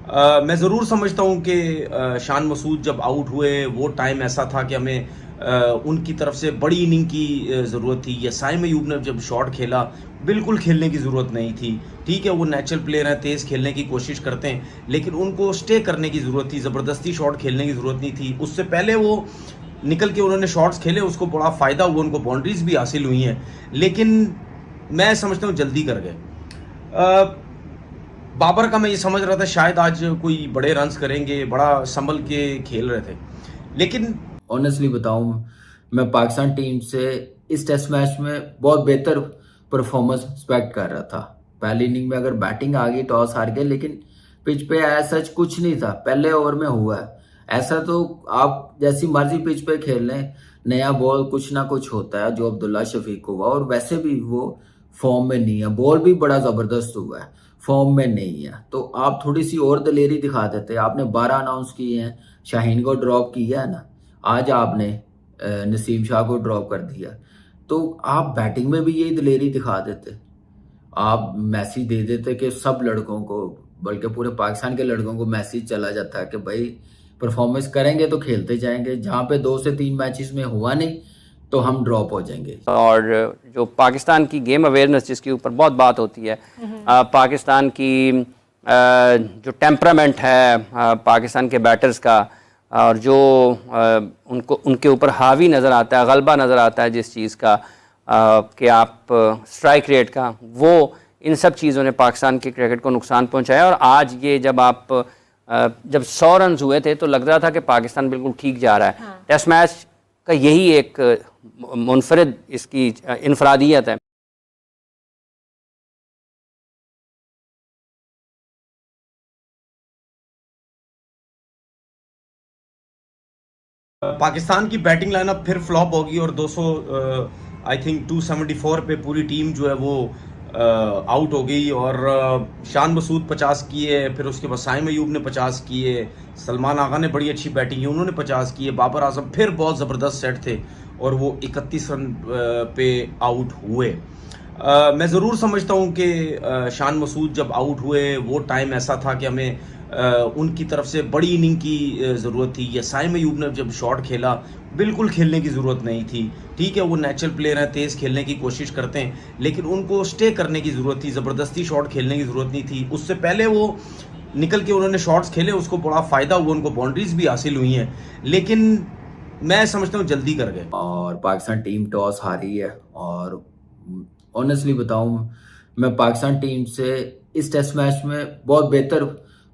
मैं ज़रूर समझता हूँ कि शान मसूद जब आउट हुए वो टाइम ऐसा था कि हमें उनकी तरफ से बड़ी इनिंग की ज़रूरत थी। या साइम अयूब ने जब शॉट खेला बिल्कुल खेलने की ज़रूरत नहीं थी। ठीक है, वो नेचुरल प्लेयर हैं, तेज़ खेलने की कोशिश करते हैं, लेकिन उनको स्टे करने की ज़रूरत थी, ज़बरदस्ती शॉट खेलने की ज़रूरत नहीं थी। उससे पहले वो निकल के उन्होंने शॉट्स खेले, उसको बड़ा फ़ायदा हुआ, उनको बाउंड्रीज भी हासिल हुई हैं, लेकिन मैं समझता हूँ जल्दी कर गए। बाबर का मैं ये समझ रहा था शायद आज कोई बड़े रन्स करेंगे, बड़ा संभल के खेल रहे थे, लेकिन ऑनेस्टली बताऊं, मैं पाकिस्तान टीम से इस टेस्ट मैच में बहुत बेहतर परफॉर्मेंस एक्सपेक्ट कर रहा था। पहली इनिंग में अगर बैटिंग आ गई, टॉस हार गए, लेकिन पिच पे ऐसा कुछ नहीं था। पहले ओवर में हुआ है ऐसा, तो आप जैसी मर्जी पिच पे खेल लें, नया बॉल कुछ ना कुछ होता है, जो अब्दुल्ला शफीक को हुआ। और वैसे भी वो फॉर्म में नहीं है, बॉल भी बड़ा जबरदस्त हुआ है, फॉर्म में नहीं है। तो आप थोड़ी सी और दलेरी दिखा देते। आपने 12 अनाउंस किए हैं, शाहीन को ड्रॉप किया है ना, आज आपने नसीम शाह को ड्रॉप कर दिया, तो आप बैटिंग में भी यही दलेरी दिखा देते। आप मैसेज दे देते कि सब लड़कों को, बल्कि पूरे पाकिस्तान के लड़कों को मैसेज चला जाता है कि भाई परफॉर्मेंस करेंगे तो खेलते जाएंगे, जहाँ पे 2 से 3 मैचेस में हुआ नहीं तो हम ड्रॉप हो जाएंगे। और जो पाकिस्तान की गेम अवेयरनेस जिसके ऊपर बहुत बात होती है, पाकिस्तान की जो टेम्परामेंट है पाकिस्तान के बैटर्स का, और जो उनको उनके ऊपर हावी नज़र आता है, गलबा नज़र आता है जिस चीज़ का कि आप स्ट्राइक रेट का, वो इन सब चीज़ों ने पाकिस्तान के क्रिकेट को नुकसान पहुंचाया। और आज ये जब 100 रन हुए थे तो लग रहा था कि पाकिस्तान बिल्कुल ठीक जा रहा है। हाँ। टेस्ट मैच का यही एक मुनफरिद इसकी इनफरादियत है। पाकिस्तान की बैटिंग लाइनअप फिर फ्लॉप होगी और 200 आई थिंक 274 पे पूरी टीम जो है वो आउट हो गई। और शान मसूद 50 किए, फिर उसके बाद साइम अयूब ने 50 किए, सलमान आगा ने बड़ी अच्छी बैटिंग की, उन्होंने 50 किए, बाबर आजम फिर बहुत ज़बरदस्त सेट थे और वो 31 रन पे आउट हुए। मैं ज़रूर समझता हूँ कि शान मसूद जब आउट हुए वो टाइम ऐसा था कि हमें उनकी तरफ से बड़ी इनिंग की ज़रूरत थी। या साइम अयूब ने जब शॉट खेला बिल्कुल खेलने की ज़रूरत नहीं थी। ठीक है, वो नेचुरल प्लेयर हैं, तेज़ खेलने की कोशिश करते हैं, लेकिन उनको स्टे करने की ज़रूरत थी, ज़बरदस्ती शॉट खेलने की ज़रूरत नहीं थी। उससे पहले वो निकल के उन्होंने शॉट्स खेले, उसको बड़ा फ़ायदा हुआ, उनको बाउंड्रीज भी हासिल हुई हैं, लेकिन मैं समझता हूँ जल्दी कर गए। और पाकिस्तान टीम टॉस हारी है। और ऑनेस्टली बताऊं, मैं पाकिस्तान टीम से इस टेस्ट मैच में बहुत बेहतर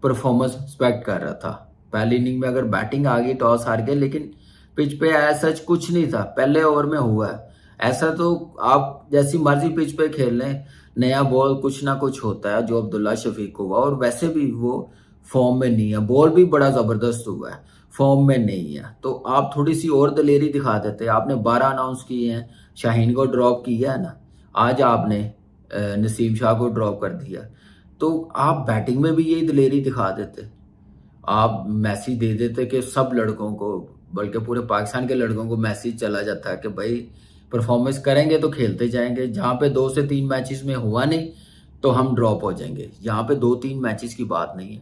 परफॉर्मेंस एक्सपेक्ट कर रहा था। पहली इनिंग में अगर बैटिंग आ गई, टॉस हार गए, लेकिन पिच पे ऐसा कुछ नहीं था। पहले ओवर में हुआ है ऐसा, तो आप जैसी मर्जी पिच पे खेल लें, नया बॉल कुछ ना कुछ होता है, जो अब्दुल्ला शफीक को हुआ। और वैसे भी वो फॉर्म में नहीं है, बॉल भी बड़ा जबरदस्त हुआ है, फॉर्म में नहीं है। तो आप थोड़ी सी और दलेरी दिखा देते। आपने 12 अनाउंस किए हैं, शाहीन को ड्रॉप किया है ना, आज आपने नसीम शाह को ड्रॉप कर दिया, तो आप बैटिंग में भी यही दलेरी दिखा देते। आप मैसेज दे देते कि सब लड़कों को, बल्कि पूरे पाकिस्तान के लड़कों को मैसेज चला जाता है कि भाई परफॉर्मेंस करेंगे तो खेलते जाएंगे, जहाँ पे 2 से 3 मैचेस में हुआ नहीं तो हम ड्रॉप हो जाएंगे। यहाँ पे 2-3 मैचेस की बात नहीं है,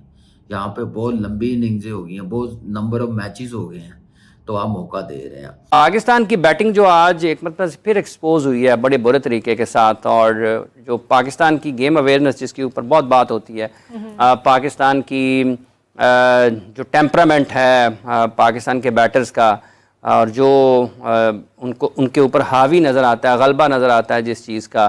यहाँ पे बहुत लंबी इनिंग्सें हो गई हैं, बहुत नंबर ऑफ मैचेस हो गए हैं, तो आप मौका दे रहे हैं। पाकिस्तान की बैटिंग जो आज एक मतलब फिर एक्सपोज हुई है बड़े बुरे तरीके के साथ, और जो पाकिस्तान की गेम अवेयरनेस जिसके ऊपर बहुत बात होती है, पाकिस्तान की जो टेम्परामेंट है पाकिस्तान के बैटर्स का, और जो उनके ऊपर हावी नज़र आता है, गलबा नज़र आता है जिस चीज़ का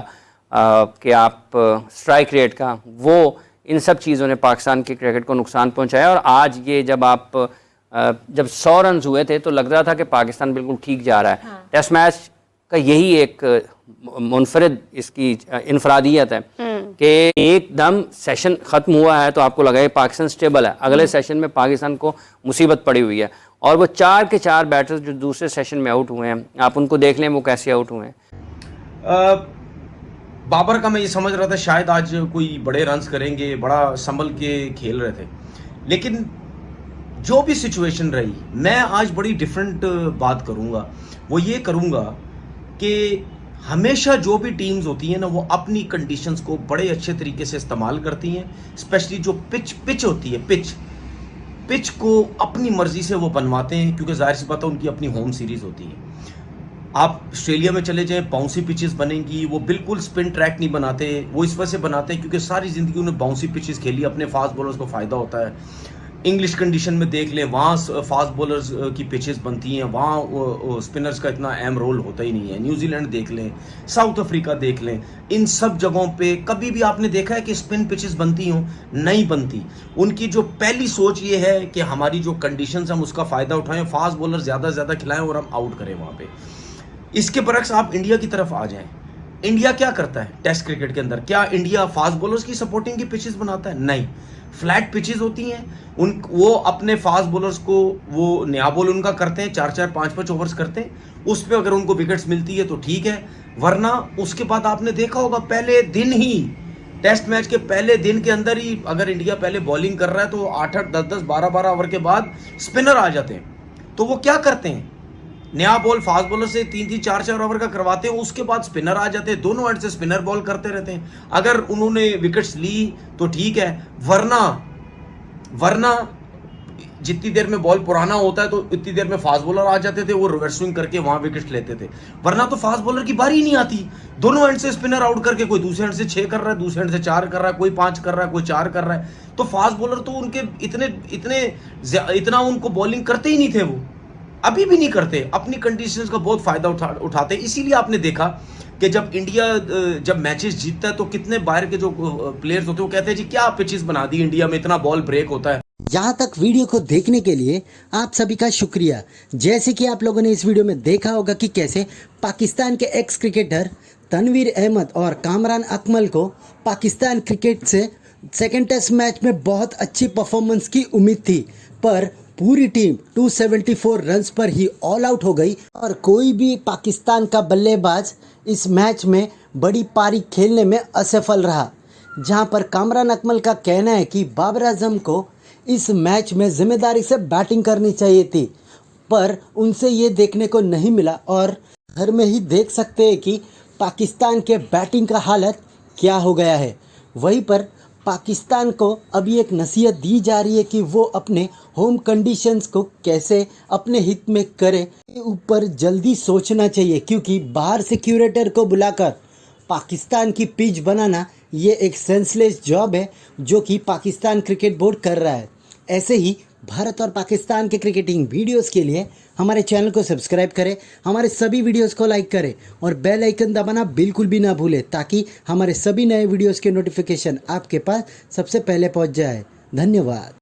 कि आप स्ट्राइक रेट का, वो इन सब चीज़ों ने पाकिस्तान के क्रिकेट को नुकसान पहुंचाया। और आज ये जब 100 रन हुए थे तो लग रहा था कि पाकिस्तान बिल्कुल ठीक जा रहा है। हाँ। टेस्ट मैच का यही एक मुनफरिद इसकी इनफरादियत है कि एकदम सेशन ख़त्म हुआ है तो आपको लगा कि पाकिस्तान स्टेबल है, अगले सेशन में पाकिस्तान को मुसीबत पड़ी हुई है। और वो 4 के 4 बैटर्स जो दूसरे सेशन में आउट हुए हैं, आप उनको देख लें वो कैसे आउट हुए हैं। बाबर का मैं ये समझ रहा था शायद आज कोई बड़े रन्स करेंगे, बड़ा संभल के खेल रहे थे, लेकिन जो भी सिचुएशन रही, मैं आज बड़ी डिफरेंट बात करूंगा। वो ये करूंगा कि हमेशा जो भी टीम्स होती हैं ना वो अपनी कंडीशंस को बड़े अच्छे तरीके से इस्तेमाल करती हैं, स्पेशली जो पिच होती है, पिच को अपनी मर्जी से वो बनवाते हैं, क्योंकि जाहिर सी बात है उनकी अपनी होम सीरीज होती है। आप ऑस्ट्रेलिया में चले जाएं, बाउंसी पिचेस बनेंगी, वो बिल्कुल स्पिन ट्रैक नहीं बनाते, वो इस वजह से बनाते हैं क्योंकि सारी ज़िंदगी उन्हें बाउंसी पिचेस खेली, अपने फास्ट बॉलर्स को फ़ायदा होता है। इंग्लिश कंडीशन में देख लें, वहाँ फास्ट बॉलर्स की पिचेस बनती हैं, वहाँ स्पिनर्स का इतना अहम रोल होता ही नहीं है। न्यूजीलैंड देख लें, साउथ अफ्रीका देख लें, इन सब जगहों पे कभी भी आपने देखा है कि स्पिन पिचेस बनती हों? नहीं बनती। उनकी जो पहली सोच ये है कि हमारी जो कंडीशंस हम उसका फ़ायदा उठाएं, फास्ट बॉलर ज़्यादा से ज़्यादा खिलाएं और हम आउट करें वहाँ पे। इसके बरक्स आप इंडिया की तरफ आ जाएं, इंडिया क्या करता है टेस्ट क्रिकेट के अंदर? क्या इंडिया फास्ट बॉलर्स की सपोर्टिंग की पिचेस बनाता है? नहीं, फ्लैट पिचेस होती हैं, वो अपने फास्ट बॉलर्स को वो नया बॉल उनका करते हैं, 4-4 5-5 ओवर्स करते हैं, उस पर अगर उनको विकेट्स मिलती है तो ठीक है, वरना उसके बाद आपने देखा होगा पहले दिन ही, टेस्ट मैच के पहले दिन के अंदर ही अगर इंडिया पहले बॉलिंग कर रहा है तो 8-8 10-10 12-12 ओवर के बाद स्पिनर आ जाते हैं। तो वो क्या करते हैं, नया बॉल फास्ट बॉलर से 3-3 4-4 ओवर का करवाते हैं, उसके बाद स्पिनर आ जाते हैं, दोनों एंड से स्पिनर बॉल करते रहते हैं। अगर उन्होंने विकेट्स ली तो ठीक है, वरना जितनी देर में बॉल पुराना होता है तो इतनी देर में फास्ट बॉलर आ जाते थे, वो रिवर्स स्विंग करके वहां विकेट्स लेते थे, वरना तो फास्ट बॉलर की बारी ही नहीं आती। दोनों एंड से स्पिनर आउट करके, कोई दूसरे एंड से 6 कर रहा है, दूसरे एंड से 4 कर रहा है, कोई 5 कर रहा है, कोई 4 कर रहा है। तो फास्ट बॉलर तो उनके इतना उनको बॉलिंग करते ही नहीं थे, वो अभी भी नहीं करते, अपनी कंडीशंस का बहुत फायदा उठाते। इसीलिए आपने देखा कि जब इंडिया जब मैचेस जीतता है तो कितने बाहर के जो प्लेयर्स होते हैं वो कहते हैं जी क्या पिचेस बना दी इंडिया में, इतना बॉल ब्रेक होता है। यहाँ तक वीडियो को देखने के लिए आप सभी का शुक्रिया। जैसे कि आप लोगों ने इस वीडियो में देखा होगा कि कैसे पाकिस्तान के एक्स क्रिकेटर तनवीर अहमद और कामरान अकमल को पाकिस्तान क्रिकेट से सेकेंड टेस्ट मैच में बहुत अच्छी परफॉर्मेंस की उम्मीद थी, पर पूरी टीम 274 रन्स पर ही ऑल आउट हो गई और कोई भी पाकिस्तान का बल्लेबाज इस मैच में बड़ी पारी खेलने में असफल रहा। जहां पर कामरान अकमल का कहना है कि बाबर आजम को इस मैच में जिम्मेदारी से बैटिंग करनी चाहिए थी, पर उनसे ये देखने को नहीं मिला और घर में ही देख सकते हैं कि पाकिस्तान के बैटिंग का हालत क्या हो गया है। वहीं पर पाकिस्तान को अभी एक नसीहत दी जा रही है कि वो अपने होम कंडीशंस को कैसे अपने हित में करे, ऊपर जल्दी सोचना चाहिए, क्योंकि बाहर से क्यूरेटर को बुलाकर पाकिस्तान की पिच बनाना ये एक सेंसलेस जॉब है जो कि पाकिस्तान क्रिकेट बोर्ड कर रहा है। ऐसे ही भारत और पाकिस्तान के क्रिकेटिंग वीडियोस के लिए हमारे चैनल को सब्सक्राइब करें, हमारे सभी वीडियोस को लाइक करें और बेल आइकन दबाना बिल्कुल भी ना भूलें, ताकि हमारे सभी नए वीडियोस के नोटिफिकेशन आपके पास सबसे पहले पहुंच जाए। धन्यवाद।